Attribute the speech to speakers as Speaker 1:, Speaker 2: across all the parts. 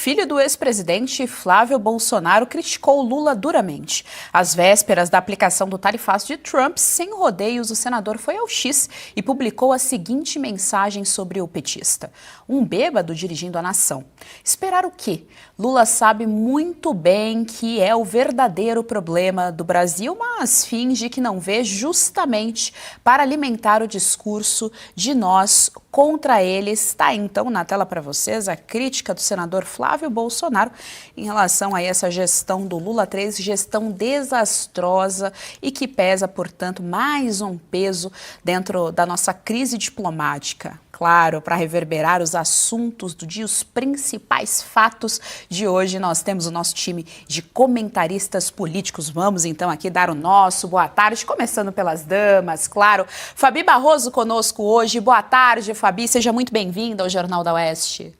Speaker 1: filho do ex-presidente Flávio Bolsonaro, criticou Lula duramente. Às vésperas da aplicação do tarifaço de Trump, sem rodeios, o senador foi ao X e publicou a seguinte mensagem sobre o petista: um bêbado dirigindo a nação. Esperar o quê? Lula sabe muito bem que é o verdadeiro problema do Brasil, mas finge que não vê, justamente para alimentar o discurso de nós contra eles. Está então na tela para vocês a crítica do senador Flávio Bolsonaro em relação a essa gestão do Lula 13, gestão desastrosa e que pesa, portanto, mais um peso dentro da nossa crise diplomática. Claro, para reverberar os assuntos do dia, os principais fatos de hoje, nós temos o nosso time de comentaristas políticos. Vamos então aqui dar o nosso boa tarde, começando pelas damas, claro. Fabi Barroso conosco hoje. Boa tarde, Fabi. Seja muito bem-vinda ao Jornal da Oeste.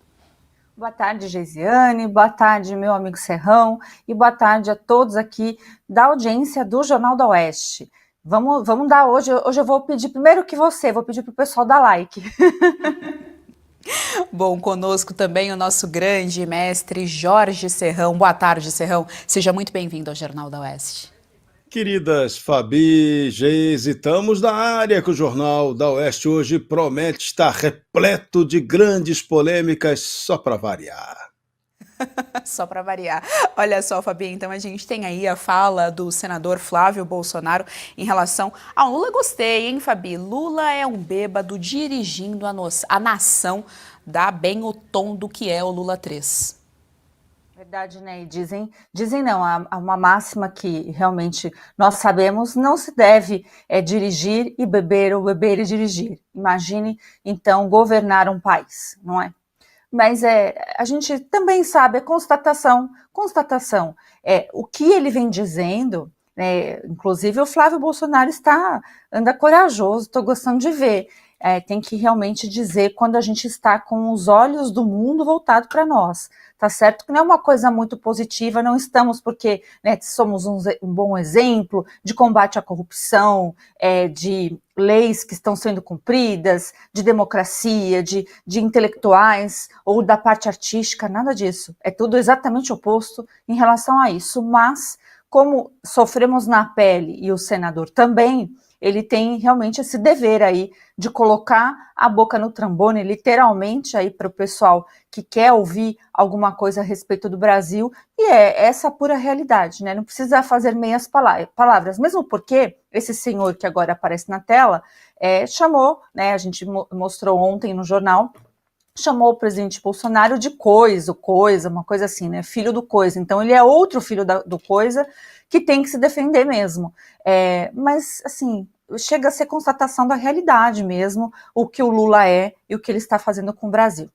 Speaker 2: Boa tarde, Geisiane. Boa tarde, meu amigo Serrão. E boa tarde a todos aqui da audiência do Jornal da Oeste. Vamos dar hoje eu vou pedir primeiro que vou pedir para o pessoal dar like.
Speaker 1: Bom, conosco também o nosso grande mestre Jorge Serrão. Boa tarde, Serrão. Seja muito bem-vindo ao Jornal da Oeste.
Speaker 3: Queridas Fabi, Geise, estamos na área que o Jornal da Oeste hoje promete estar repleto de grandes polêmicas, só para variar.
Speaker 1: Só para variar. Olha só, Fabi, então a gente tem aí a fala do senador Flávio Bolsonaro em relação ao Lula. Gostei, hein, Fabi? Lula é um bêbado dirigindo a nação. Dá bem o tom do que é o Lula 3.
Speaker 2: Verdade, né? E dizem não, há uma máxima que realmente nós sabemos, não se deve dirigir e beber ou beber e dirigir. Imagine, então, governar um país, não é? Mas a gente também sabe, é constatação. O que ele vem dizendo, inclusive o Flávio Bolsonaro anda corajoso, estou gostando de ver. Tem que realmente dizer quando a gente está com os olhos do mundo voltado para nós. Tá certo que não é uma coisa muito positiva, não estamos porque somos um bom exemplo de combate à corrupção, de leis que estão sendo cumpridas, de democracia, de intelectuais ou da parte artística, nada disso. É tudo exatamente oposto em relação a isso, mas como sofremos na pele e o senador também, ele tem realmente esse dever aí de colocar a boca no trombone, literalmente, aí para o pessoal que quer ouvir alguma coisa a respeito do Brasil, e é essa a pura realidade, né? Não precisa fazer meias palavras, mesmo porque esse senhor que agora aparece na tela chamou, né? A gente mostrou ontem no jornal, chamou o presidente Bolsonaro de coisa, uma coisa assim, né? Filho do coisa. Então ele é outro filho do coisa que tem que se defender mesmo. Mas, assim, chega a ser constatação da realidade mesmo, o que o Lula é e o que ele está fazendo com o Brasil.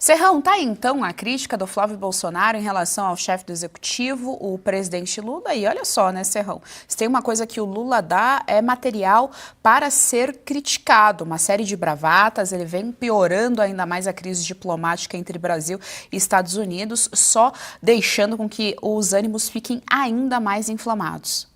Speaker 1: Serrão, tá aí então a crítica do Flávio Bolsonaro em relação ao chefe do executivo, o presidente Lula. E olha só, né, Serrão, se tem uma coisa que o Lula dá, é material para ser criticado. Uma série de bravatas, ele vem piorando ainda mais a crise diplomática entre Brasil e Estados Unidos, só deixando com que os ânimos fiquem ainda mais inflamados.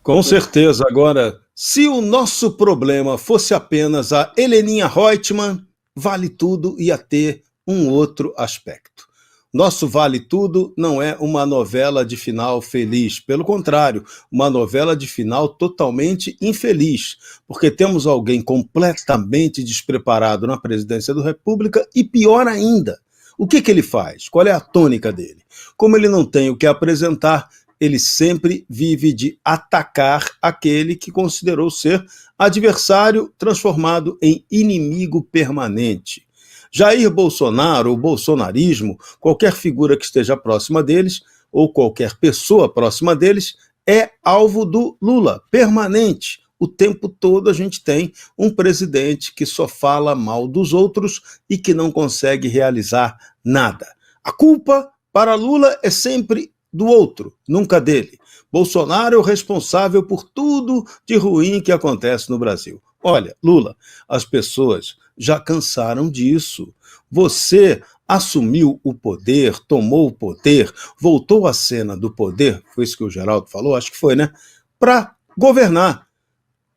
Speaker 3: Com certeza. Agora, se o nosso problema fosse apenas a Heleninha Reutemann, Vale Tudo ia ter um outro aspecto. Nosso Vale Tudo não é uma novela de final feliz, pelo contrário, uma novela de final totalmente infeliz, porque temos alguém completamente despreparado na presidência da República e pior ainda, o que ele faz? Qual é a tônica dele? Como ele não tem o que apresentar, ele sempre vive de atacar aquele que considerou ser adversário transformado em inimigo permanente. Jair Bolsonaro, ou bolsonarismo, qualquer figura que esteja próxima deles, ou qualquer pessoa próxima deles, é alvo do Lula, permanente. O tempo todo a gente tem um presidente que só fala mal dos outros e que não consegue realizar nada. A culpa para Lula é sempre do outro, nunca dele. Bolsonaro é o responsável por tudo de ruim que acontece no Brasil. Olha, Lula, as pessoas já cansaram disso. Você assumiu o poder, tomou o poder, voltou à cena do poder, foi isso que o Geraldo falou, acho que foi, né? Para governar.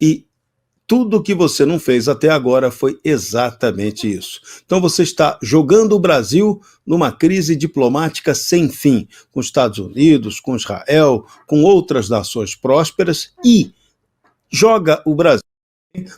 Speaker 3: E Tudo que você não fez até agora foi exatamente isso. Então você está jogando o Brasil numa crise diplomática sem fim, com os Estados Unidos, com Israel, com outras nações prósperas e joga o Brasil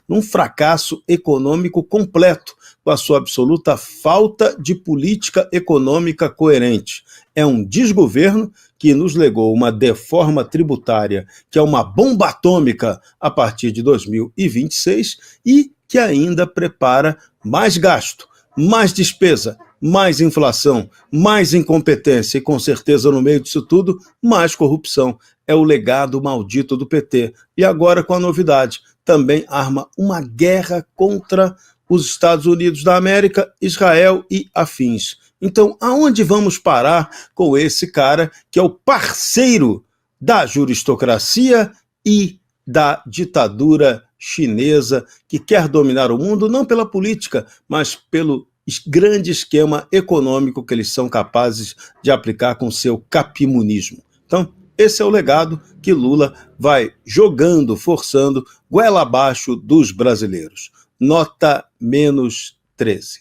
Speaker 3: num fracasso econômico completo, com a sua absoluta falta de política econômica coerente. É um desgoverno que nos legou uma deforma tributária, que é uma bomba atômica a partir de 2026 e que ainda prepara mais gasto, mais despesa, mais inflação, mais incompetência e, com certeza, no meio disso tudo, mais corrupção. É o legado maldito do PT. E agora, com a novidade, também arma uma guerra contra os Estados Unidos da América, Israel e afins. Então, aonde vamos parar com esse cara que é o parceiro da juristocracia e da ditadura chinesa, que quer dominar o mundo não pela política, mas pelo grande esquema econômico que eles são capazes de aplicar com seu capimunismo. Então, esse é o legado que Lula vai jogando, forçando, goela abaixo dos brasileiros. Nota -13.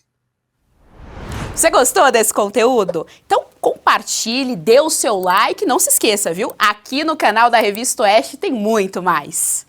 Speaker 1: Você gostou desse conteúdo? Então compartilhe, dê o seu like, não se esqueça, viu? Aqui no canal da Revista Oeste tem muito mais.